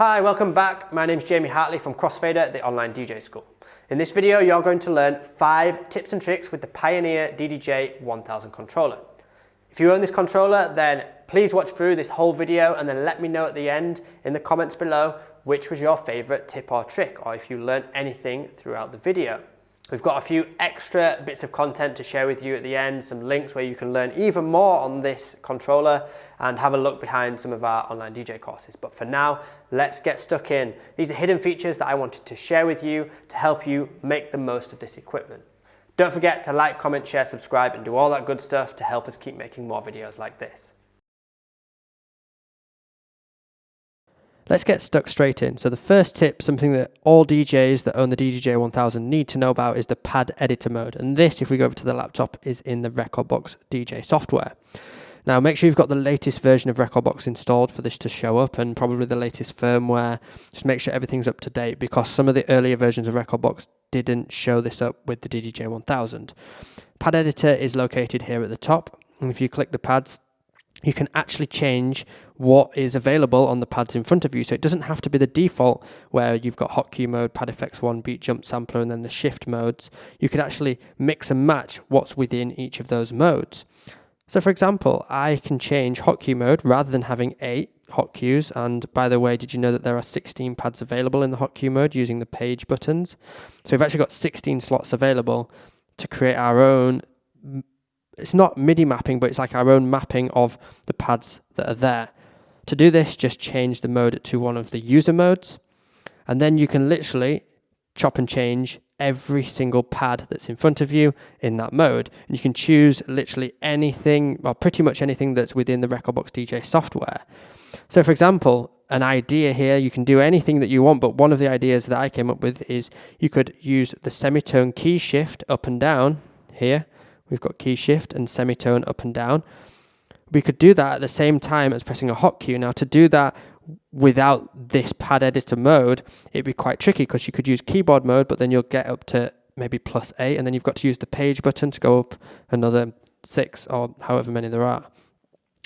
Hi, welcome back. My name's Jamie Hartley from Crossfader, the online DJ school. In this video, you're going to learn 5 tips and tricks with the Pioneer DDJ-1000 controller. If you own this controller, then please watch through this whole video and then let me know at the end in the comments below which was your favorite tip or trick, or if you learned anything throughout the video. We've got a few extra bits of content to share with you at the end, some links where you can learn even more on this controller and have a look behind some of our online DJ courses. But for now, let's get stuck in. These are hidden features that I wanted to share with you to help you make the most of this equipment. Don't forget to like, comment, share, subscribe, and do all that good stuff to help us keep making more videos like this. Let's get stuck straight in. So the first tip, something that all DJs that own the DDJ-1000 need to know about, is the pad editor mode. And this, if we go over to the laptop, is in the Rekordbox DJ software. Now make sure you've got the latest version of Rekordbox installed for this to show up, and probably the latest firmware. Just make sure everything's up to date, because some of the earlier versions of Rekordbox didn't show this up with the DDJ-1000. Pad editor is located here at the top, and if you click the pads, you can actually change what is available on the pads in front of you. So it doesn't have to be the default where you've got hotkey mode, pad effects 1, beat jump sampler, and then the shift modes. You can actually mix and match what's within each of those modes. So for example, I can change hotkey mode rather than having 8 hotkeys. And by the way, did you know that there are 16 pads available in the hotkey mode using the page buttons? So we've actually got 16 slots available to create our own. It's not MIDI mapping, but it's like our own mapping of the pads that are there. To do this, just change the mode to one of the user modes, and then you can literally chop and change every single pad that's in front of you in that mode. And you can choose literally anything, or pretty much anything that's within the Rekordbox DJ software. So for example, an idea here, you can do anything that you want, but one of the ideas that I came up with is you could use the semitone key shift up and down here. We've got key shift and semitone up and down. We could do that at the same time as pressing a hotkey. Now to do that without this pad editor mode, it'd be quite tricky, because you could use keyboard mode, but then you'll get up to maybe +8, and then you've got to use the page button to go up another 6 or however many there are.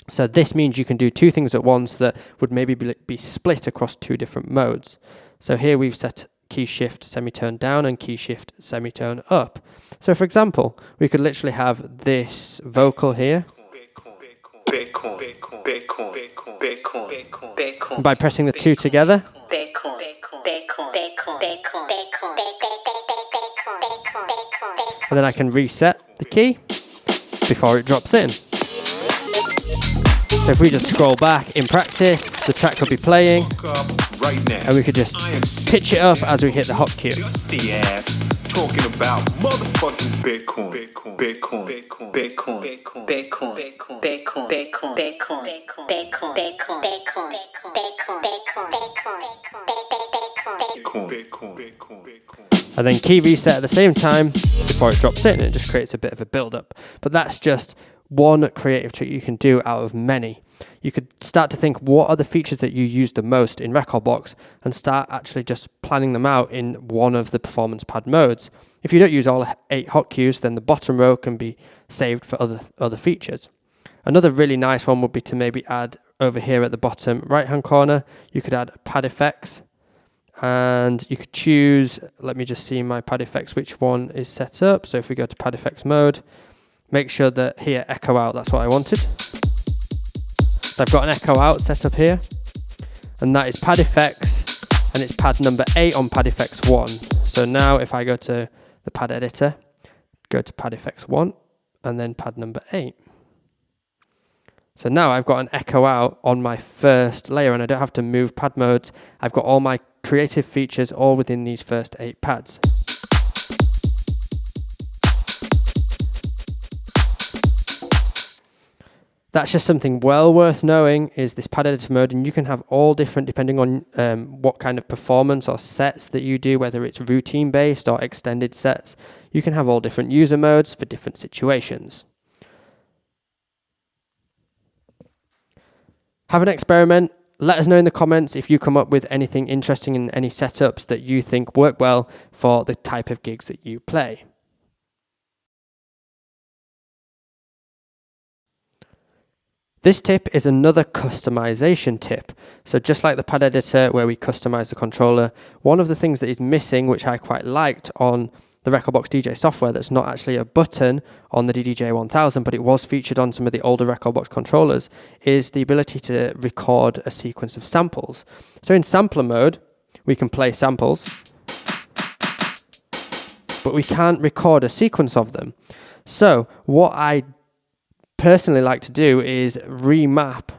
So this means you can do 2 things at once that would maybe be split across 2 different modes. So here we've set key shift semitone down and key shift semitone up. So for example, we could literally have this vocal here. And by pressing the 2 together, and then I can reset the key before it drops in. So if we just scroll back in practice, the track could be playing, and we could just pitch it up as we hit the hot cue. Talking about motherfucking Bitcoin, Bitcoin, Bitcoin, Bitcoin, Bitcoin, Bitcoin, Bitcoin, Bitcoin, Bitcoin, Bitcoin, Bitcoin, Bitcoin, Bitcoin, Bitcoin, and then key reset at the same time before it drops in, and it just creates a bit of a build-up. But that's just one creative trick you can do out of many. You could start to think, what are the features that you use the most in Rekordbox, and start actually just planning them out in one of the performance pad modes. If you don't use all 8 hotkeys, then the bottom row can be saved for other features. Another really nice one would be to maybe add over here at the bottom right hand corner, you could add pad effects, and you could choose, let me just see my pad effects, which one is set up. So if we go to pad effects mode, make sure that here echo out, that's what I wanted. So I've got an echo out set up here, and that is pad effects, and it's pad number 8 on pad effects 1. So now if I go to the pad editor, go to pad effects 1, and then pad number 8. So now I've got an echo out on my first layer, and I don't have to move pad modes. I've got all my creative features all within these first 8 pads. That's just something well worth knowing, is this pad editor mode, and you can have all different depending on what kind of performance or sets that you do, whether it's routine based or extended sets. You can have all different user modes for different situations. Have an experiment. Let us know in the comments if you come up with anything interesting in any setups that you think work well for the type of gigs that you play. This tip is another customization tip. So just like the pad editor where we customize the controller, one of the things that is missing, which I quite liked on the Rekordbox DJ software, that's not actually a button on the DDJ-1000, but it was featured on some of the older Rekordbox controllers, is the ability to record a sequence of samples. So in sampler mode, we can play samples, but we can't record a sequence of them. So what I personally like to do is remap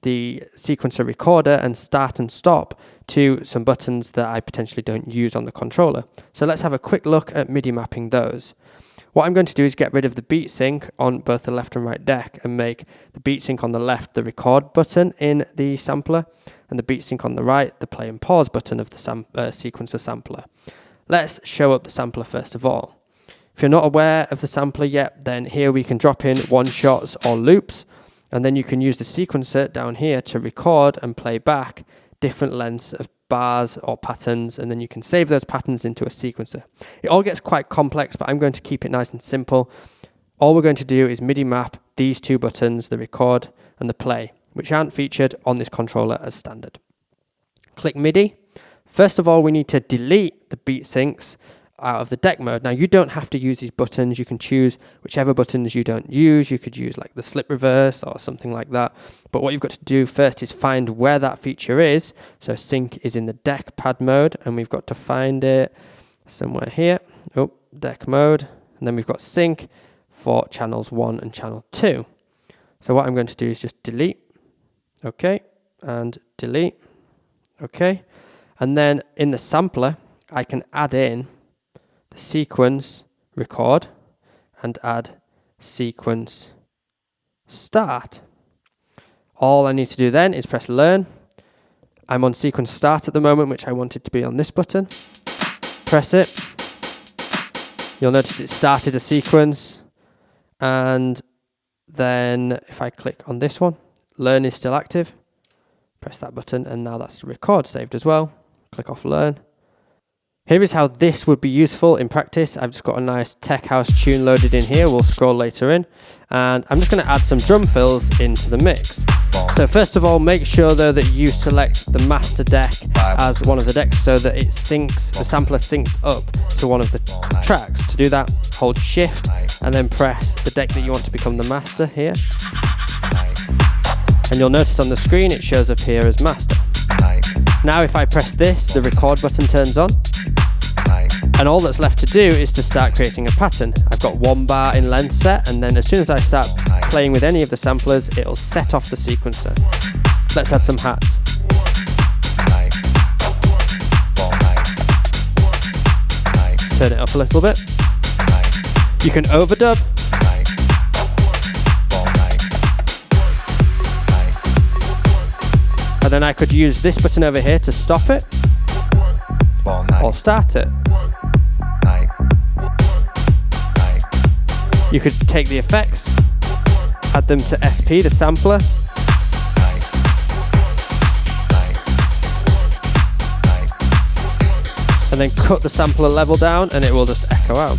the sequencer recorder and start and stop to some buttons that I potentially don't use on the controller. So let's have a quick look at MIDI mapping those. What I'm going to do is get rid of the beat sync on both the left and right deck and make the beat sync on the left the record button in the sampler, and the beat sync on the right the play and pause button of the sequencer sampler. Let's show up the sampler first of all. If you're not aware of the sampler yet, then here we can drop in one-shots or loops, and then you can use the sequencer down here to record and play back different lengths of bars or patterns, and then you can save those patterns into a sequencer. It all gets quite complex, but I'm going to keep it nice and simple. All we're going to do is MIDI map these two buttons, the record and the play, which aren't featured on this controller as standard. Click MIDI. First of all, we need to delete the beat syncs out of the deck mode. Now you don't have to use these buttons. You can choose whichever buttons you don't use. You could use like the slip reverse or something like that. But what you've got to do first is find where that feature is. So sync is in the deck pad mode, and we've got to find it somewhere here. Oh, deck mode. And then we've got sync for channels 1 and channel 2. So what I'm going to do is just delete. Okay. And delete. Okay. And then in the sampler, I can add in the sequence record and add sequence start. All I need to do then is press learn. I'm on sequence start at the moment, which I want it to be on this button. Press it. You'll notice it started a sequence. And then if I click on this one, learn is still active. Press that button, and now that's the record saved as well. Click off learn. Here is how this would be useful in practice. I've just got a nice tech house tune loaded in here. We'll scroll later in. And I'm just going to add some drum fills into the mix. So first of all, make sure though that you select the master deck as one of the decks so that it syncs, the sampler syncs up to one of the tracks. To do that, hold shift and then press the deck that you want to become the master here. And you'll notice on the screen it shows up here as master. Now if I press this, the record button turns on. And all that's left to do is to start creating a pattern. I've got 1 bar in length set, and then as soon as I start playing with any of the samplers, it'll set off the sequencer. Let's add some hats. Turn it up a little bit. You can overdub. And then I could use this button over here to stop it or start it. You could take the effects, add them to SP, the sampler. And then cut the sampler level down and it will just echo out.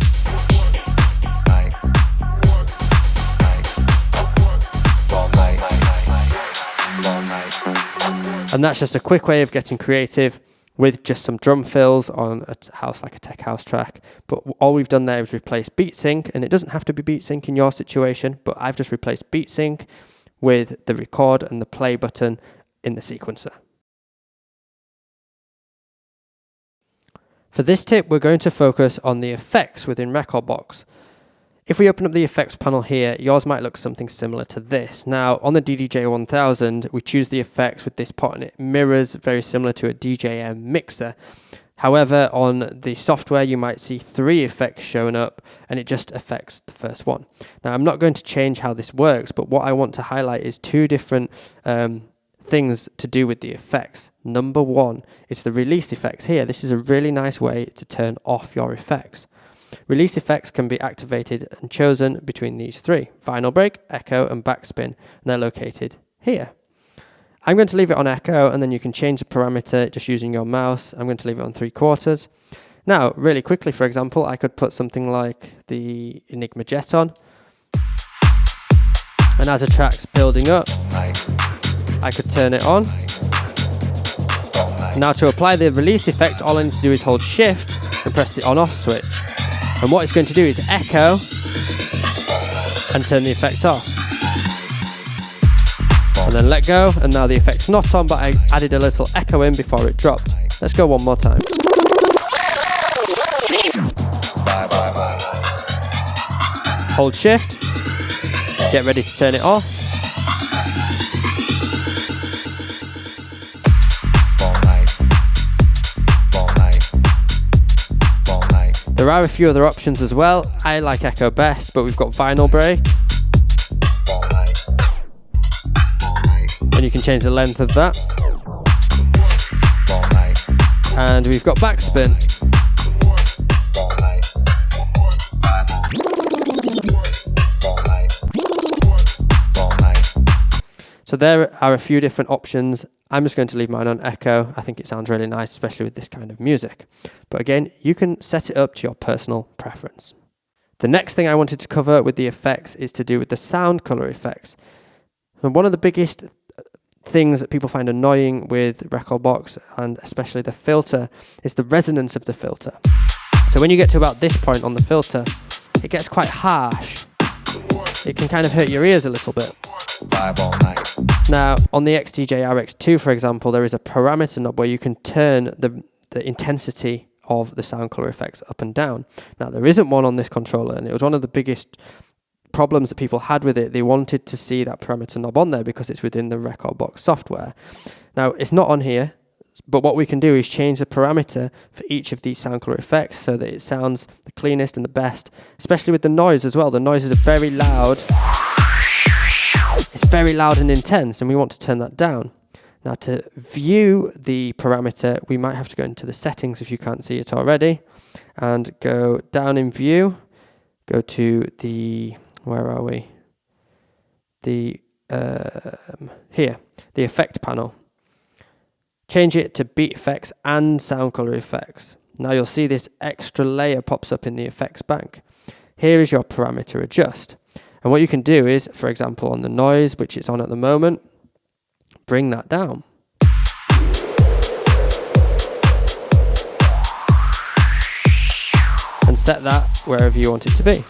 And that's just a quick way of getting creative with just some drum fills on a house like a tech house track. But all we've done there is replace beat sync, and it doesn't have to be beat sync in your situation, but I've just replaced beat sync with the record and the play button in the sequencer. For this tip, we're going to focus on the effects within Rekordbox. If we open up the effects panel here, yours might look something similar to this. Now, on the DDJ-1000, we choose the effects with this pot, and it mirrors very similar to a DJM mixer. However, on the software, you might see 3 effects showing up, and it just affects the first one. Now, I'm not going to change how this works, but what I want to highlight is 2 different things to do with the effects. Number 1 is the release effects here. This is a really nice way to turn off your effects. Release effects can be activated and chosen between these 3: vinyl break, echo, and backspin, and they're located here. I'm going to leave it on echo, and then you can change the parameter just using your mouse. I'm going to leave it on 3/4. Now, really quickly, for example, I could put something like the Enigma Jet on, And as a track's building up, I could turn it on. Now to apply the release effect, all I need to do is hold shift and press the on-off switch. And what it's going to do is echo and turn the effect off. And then let go, and now the effect's not on, but I added a little echo in before it dropped. Let's go one more time. Hold shift, get ready to turn it off. There are a few other options as well. I like echo best, but we've got vinyl break. And you can change the length of that. And we've got backspin. So there are a few different options. I'm just going to leave mine on echo. I think it sounds really nice, especially with this kind of music. But again, you can set it up to your personal preference. The next thing I wanted to cover with the effects is to do with the sound color effects. And one of the biggest things that people find annoying with Rekordbox, and especially the filter, is the resonance of the filter. So when you get to about this point on the filter, it gets quite harsh. It can kind of hurt your ears a little bit. Now, on the XDJ RX2, for example, there is a parameter knob where you can turn the intensity of the sound color effects up and down. Now, there isn't one on this controller, and it was one of the biggest problems that people had with it. They wanted to see that parameter knob on there because it's within the Rekordbox software. Now, it's not on here, but what we can do is change the parameter for each of these sound color effects so that it sounds the cleanest and the best, especially with the noise as well. The noises are very loud. It's very loud and intense, and we want to turn that down. Now, to view the parameter, we might have to go into the settings if you can't see it already, and go down in view, go to the, where are we? The, here, the effect panel. Change it to beat effects and sound color effects. Now you'll see this extra layer pops up in the effects bank. Here is your parameter adjust. And what you can do is, for example, on the noise, which it's on at the moment, bring that down. And set that wherever you want it to be.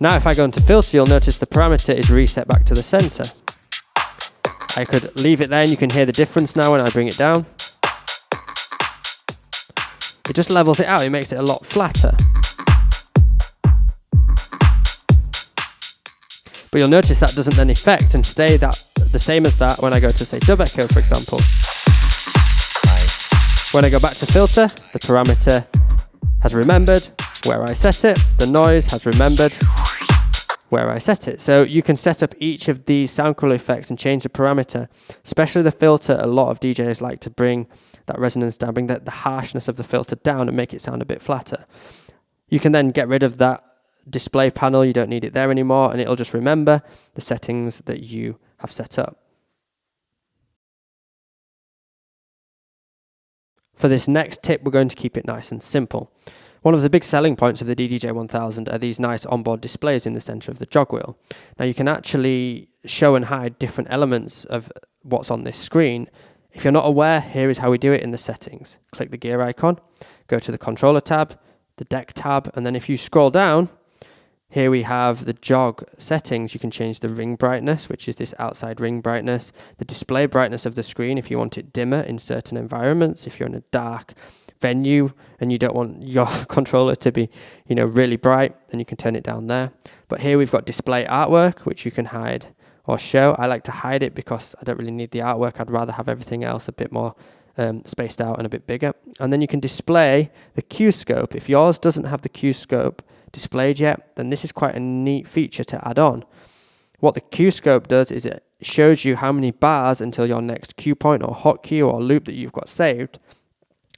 Now if I go into filter, you'll notice the parameter is reset back to the center. I could leave it there and you can hear the difference now when I bring it down. It just levels it out, it makes it a lot flatter. But you'll notice that doesn't then affect and stay the same as that when I go to, say, dub echo, for example. When I go back to filter, the parameter has remembered where I set it. The noise has remembered where I set it. So you can set up each of these sound color effects and change the parameter. Especially the filter, a lot of DJs like to bring that resonance down, bring the harshness of the filter down and make it sound a bit flatter. You can then get rid of that display panel, you don't need it there anymore, and it'll just remember the settings that you have set up. For this next tip, we're going to keep it nice and simple. One of the big selling points of the DDJ-1000 are these nice onboard displays in the center of the jog wheel. Now you can actually show and hide different elements of what's on this screen. If you're not aware, here is how we do it in the settings. Click the gear icon, go to the controller tab, the deck tab, and then if you scroll down, here we have the jog settings. You can change the ring brightness, which is this outside ring brightness, the display brightness of the screen if you want it dimmer in certain environments. If you're in a dark venue and you don't want your controller to be, really bright, then you can turn it down there. But here we've got display artwork, which you can hide or show. I like to hide it because I don't really need the artwork. I'd rather have everything else a bit more spaced out and a bit bigger. And then you can display the Q scope. If yours doesn't have the Q scope displayed yet, then this is quite a neat feature to add on. What the Q scope does is it shows you how many bars until your next cue point or hot cue or loop that you've got saved.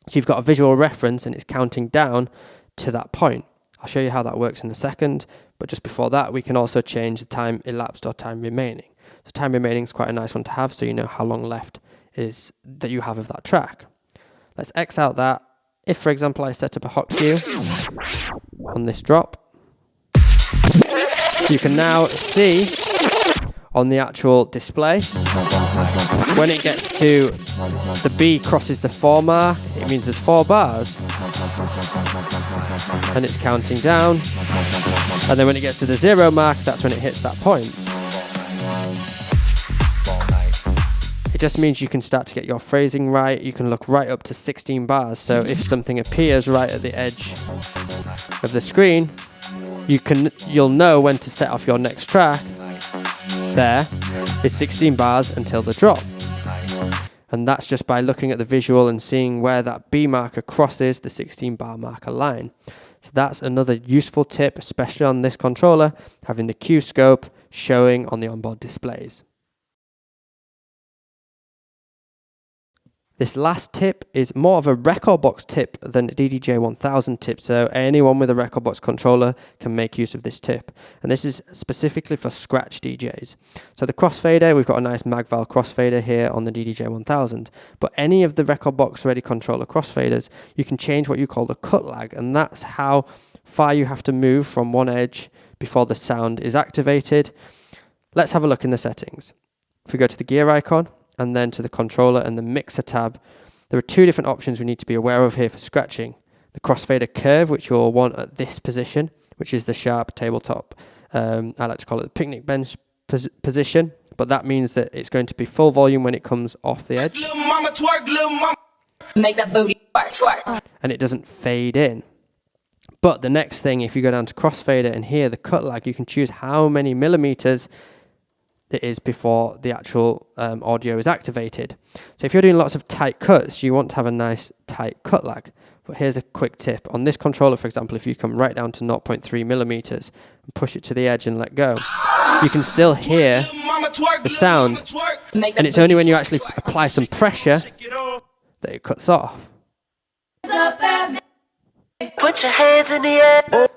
So you've got a visual reference and it's counting down to that point. I'll show you how that works in a second, but just before that we can also change the time elapsed or time remaining. So time remaining is quite a nice one to have, so you know how long left is that you have of that track. Let's X out that. If, for example, I set up a hot cue on this drop, You can now see on the actual display, when it gets to the B crosses the 4 mark, it means there's 4 bars. And it's counting down. And then when it gets to the 0 mark, that's when it hits that point. It just means you can start to get your phrasing right. You can look right up to 16 bars. So if something appears right at the edge of the screen, you'll know when to set off your next track. There is 16 bars until the drop. And that's just by looking at the visual and seeing where that B marker crosses the 16 bar marker line. So that's another useful tip, especially on this controller, having the Q scope showing on the onboard displays. This last tip is more of a Rekordbox tip than a DDJ-1000 tip, so anyone with a Rekordbox controller can make use of this tip. And this is specifically for scratch DJs. So the Crossfader, we've got a nice Magval Crossfader here on the DDJ-1000, but any of the Rekordbox Ready controller Crossfaders, you can change what you call the cut lag, and that's how far you have to move from one edge before the sound is activated. Let's have a look in the settings. If we go to the gear icon, and then to the controller and the mixer tab, there are 2 different options we need to be aware of here for scratching. The Crossfader curve, which you'll want at this position, which is the sharp tabletop. I like to call it the picnic bench position, but that means that it's going to be full volume when it comes off the edge. Little mama twerk, little mama. Make that booty twerk. And it doesn't fade in. But the next thing, if you go down to Crossfader and here, the cut lag, you can choose how many millimeters it is before the actual audio is activated. So if you're doing lots of tight cuts, you want to have a nice tight cut lag. But here's a quick tip. On this controller, for example, if you come right down to 0.3 millimeters and push it to the edge and let go, you can still hear the sound. And it's only when you actually apply some pressure that it cuts off. Put your hands in the air.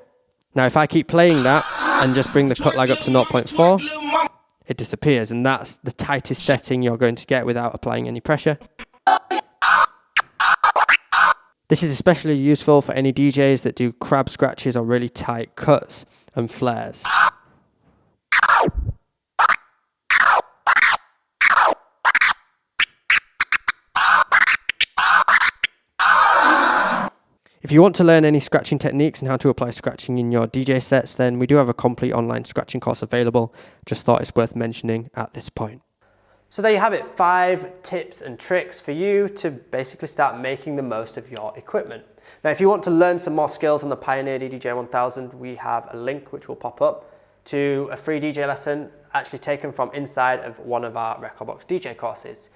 Now, if I keep playing that and just bring the cut lag up to 0.4, it disappears, and that's the tightest setting you're going to get without applying any pressure. This is especially useful for any DJs that do crab scratches or really tight cuts and flares. If you want to learn any scratching techniques and how to apply scratching in your DJ sets, then we do have a complete online scratching course available. Just thought it's worth mentioning at this point. So there you have it, 5 tips and tricks for you to basically start making the most of your equipment. Now, if you want to learn some more skills on the Pioneer DDJ-1000, we have a link which will pop up to a free DJ lesson actually taken from inside of one of our Rekordbox DJ courses.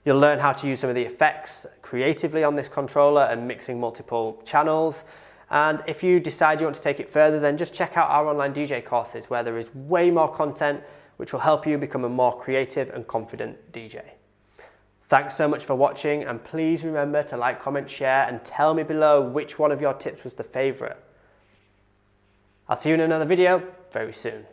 You'll learn how to use some of the effects creatively on this controller and mixing multiple channels. And if you decide you want to take it further, then just check out our online DJ courses where there is way more content which will help you become a more creative and confident DJ. Thanks so much for watching, and please remember to like, comment, share, and tell me below which one of your tips was the favorite. I'll see you in another video very soon.